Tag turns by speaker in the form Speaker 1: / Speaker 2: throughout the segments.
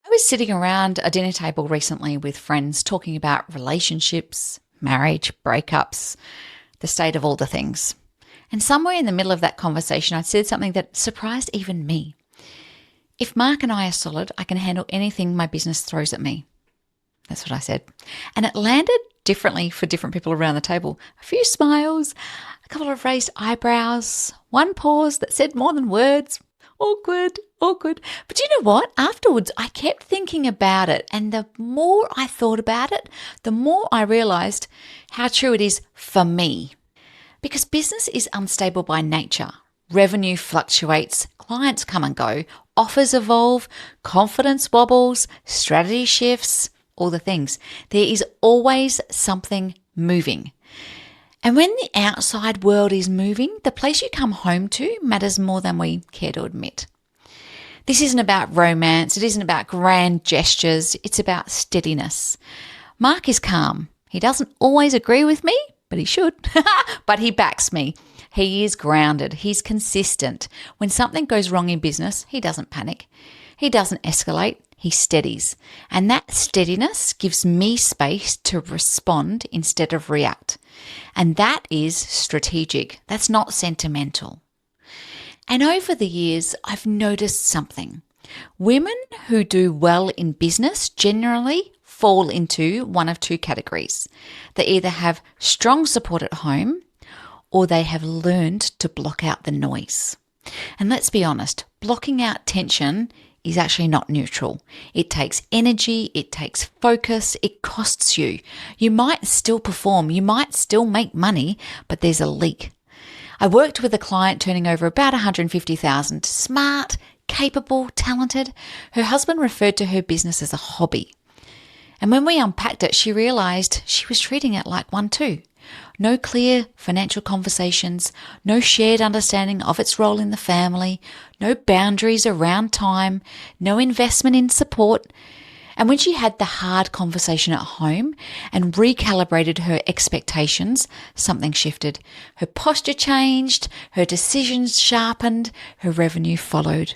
Speaker 1: I was sitting around a dinner table recently with friends talking about relationships, marriage, breakups, the state of all the things. And somewhere in the middle of that conversation, I said something that surprised even me. If Mark and I are solid, I can handle anything my business throws at me. That's what I said. And it landed differently for different people around the table. A few smiles, a couple of raised eyebrows, one pause that said more than words. Awkward, awkward. But you know what? Afterwards, I kept thinking about it. And the more I thought about it, the more I realized how true it is for me. Because business is unstable by nature. Revenue fluctuates, clients come and go, offers evolve, confidence wobbles, strategy shifts, all the things. There is always something moving. And when the outside world is moving, the place you come home to matters more than we care to admit. This isn't about romance. It isn't about grand gestures. It's about steadiness. Mark is calm. He doesn't always agree with me, but he should. But he backs me. He is grounded. He's consistent. When something goes wrong in business, he doesn't panic. He doesn't escalate. He steadies. And that steadiness gives me space to respond instead of react. And that is strategic. That's not sentimental. And over the years, I've noticed something. Women who do well in business generally fall into one of two categories. They either have strong support at home or they have learned to block out the noise. And let's be honest, blocking out tension is actually not neutral. It takes energy, it takes focus, it costs you. You might still perform, you might still make money, but there's a leak. I worked with a client turning over about 150,000, smart, capable, talented. Her husband referred to her business as a hobby. And when we unpacked it, she realized she was treating it like one too. No clear financial conversations, no shared understanding of its role in the family, no boundaries around time, no investment in support. And when she had the hard conversation at home and recalibrated her expectations, something shifted. Her posture changed, her decisions sharpened, her revenue followed.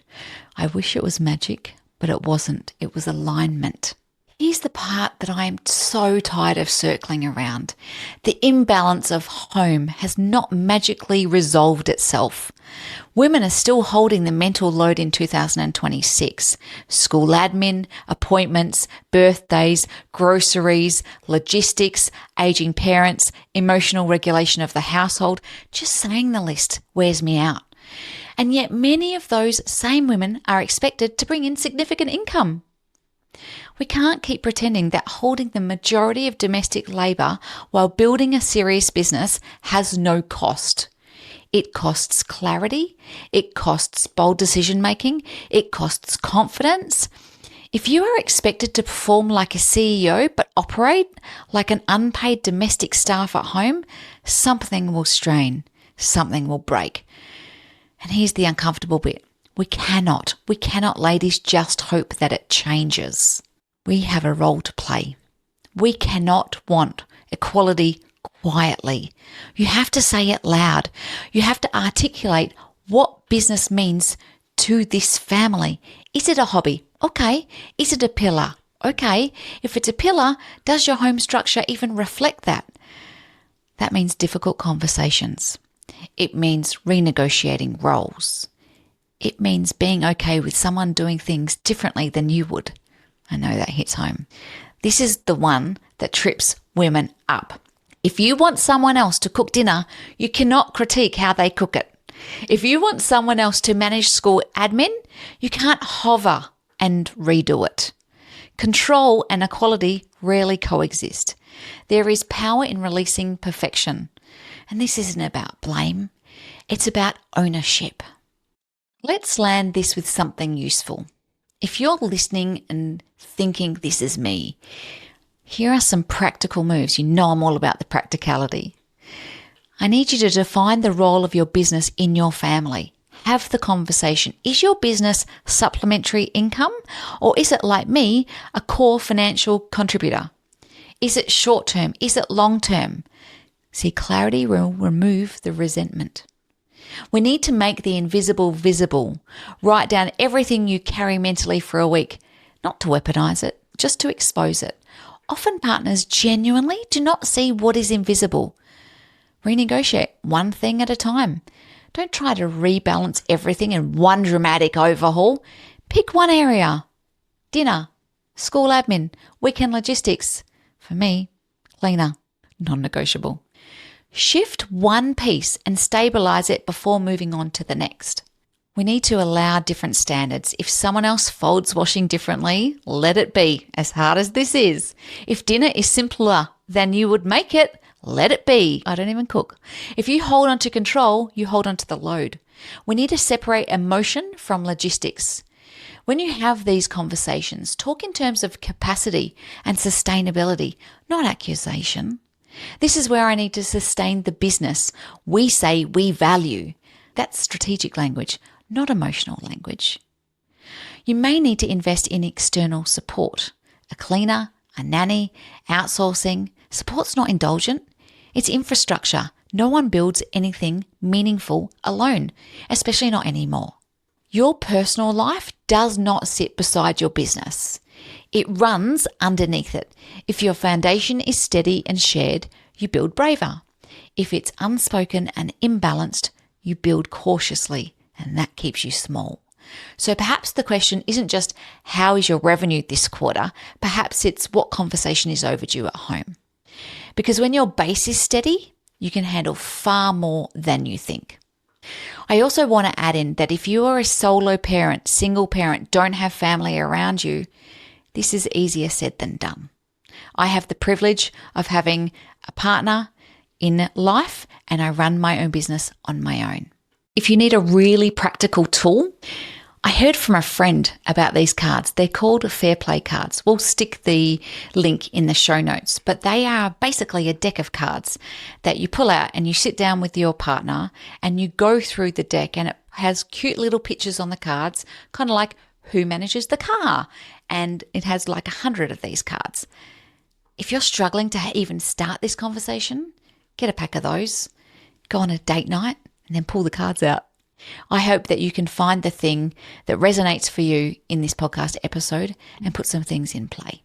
Speaker 1: I wish it was magic, but it wasn't. It was alignment. Here's the part that I am so tired of circling around. The imbalance of home has not magically resolved itself. Women are still holding the mental load in 2026. School admin, appointments, birthdays, groceries, logistics, aging parents, emotional regulation of the household. Just saying the list wears me out. And yet many of those same women are expected to bring in significant income. We can't keep pretending that holding the majority of domestic labour while building a serious business has no cost. It costs clarity, it costs bold decision making, it costs confidence. If you are expected to perform like a CEO but operate like an unpaid domestic staff at home, something will strain, something will break. And here's the uncomfortable bit. We cannot, ladies, just hope that it changes. We have a role to play. We cannot want equality quietly. You have to say it loud. You have to articulate what business means to this family. Is it a hobby? Okay. Is it a pillar? Okay. If it's a pillar, does your home structure even reflect that? That means difficult conversations. It means renegotiating roles. It means being okay with someone doing things differently than you would. I know that hits home. This is the one that trips women up. If you want someone else to cook dinner, you cannot critique how they cook it. If you want someone else to manage school admin, you can't hover and redo it. Control and equality rarely coexist. There is power in releasing perfection. And this isn't about blame. It's about ownership. Let's land this with something useful. If you're listening and thinking this is me, here are some practical moves. You know I'm all about the practicality. I need you to define the role of your business in your family. Have the conversation. Is your business supplementary income, or is it, like me, a core financial contributor? Is it short term? Is it long term? See, clarity will remove the resentment. We need to make the invisible visible. Write down everything you carry mentally for a week. not to weaponize it, just to expose it. Often partners genuinely do not see what is invisible. Renegotiate one thing at a time. Don't try to rebalance everything in one dramatic overhaul. Pick one area. Dinner, school admin, weekend logistics. For me, cleaner, non-negotiable. Shift one piece and stabilize it before moving on to the next. We need to allow different standards. If someone else folds washing differently, let it be, as hard as this is. If dinner is simpler than you would make it, let it be. I don't even cook. If you hold on to control, you hold on to the load. We need to separate emotion from logistics. When you have these conversations, talk in terms of capacity and sustainability, not accusation. This is where I need to sustain the business we say we value. That's strategic language, not emotional language. You may need to invest in external support. A cleaner, a nanny, outsourcing. Support's not indulgent. It's infrastructure. No one builds anything meaningful alone, especially not anymore. Your personal life does not sit beside your business. It runs underneath it. If your foundation is steady and shared, you build braver. If it's unspoken and imbalanced, you build cautiously, and that keeps you small. So perhaps the question isn't just how is your revenue this quarter? Perhaps it's what conversation is overdue at home. Because when your base is steady, you can handle far more than you think. I also want to add in that if you are a solo parent, single parent, don't have family around you, this is easier said than done. I have the privilege of having a partner in life and I run my own business on my own. If you need a really practical tool, I heard from a friend about these cards. They're called Fair Play cards. We'll stick the link in the show notes, but they are basically a deck of cards that you pull out and you sit down with your partner and you go through the deck, and it has cute little pictures on the cards, kind of like who manages the car. And it has like 100 of these cards. If you're struggling to even start this conversation, get a pack of those, go on a date night and then pull the cards out. I hope that you can find the thing that resonates for you in this podcast episode and put some things in play.